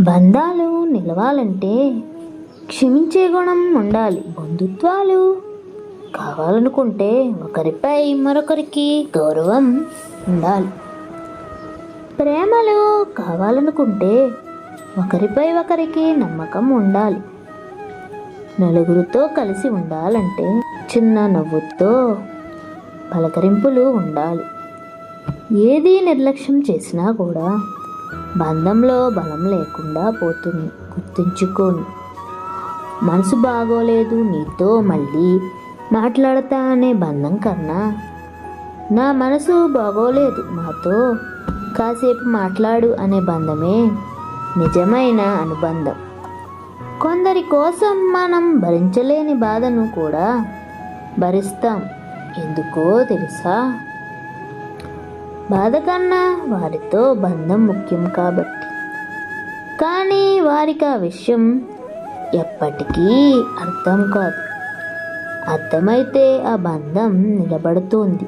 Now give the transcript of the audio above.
బంధాలు నిలవాలంటే క్షమించే గుణం ఉండాలి. బంధుత్వాలు కావాలనుకుంటే ఒకరిపై మరొకరికి గౌరవం ఉండాలి. ప్రేమలు కావాలనుకుంటే ఒకరిపై ఒకరికి నమ్మకం ఉండాలి. నలుగురితో కలిసి ఉండాలంటే చిన్న నవ్వుతో పలకరింపులు ఉండాలి. ఏది నిర్లక్ష్యం చేసినా కూడా బంధంలో బలం లేకుండా పోతుంది. గుర్తుంచుకోండి, మనసు బాగోలేదు నీతో మళ్ళీ మాట్లాడతా అనే బంధం కన్నా నా మనసు బాగోలేదు నాతో కాసేపు మాట్లాడు అనే బంధమే నిజమైన అనుబంధం. కొందరి కోసం మనం భరించలేని బాధను కూడా భరిస్తాం. ఎందుకో తెలుసా? బాధ కన్నా వారితో బంధం ముఖ్యం కాబట్టి. కానీ వారికి ఆ విషయం ఎప్పటికీ అర్థం కాదు. అర్థమైతే ఆ బంధం నిలబడుతుంది.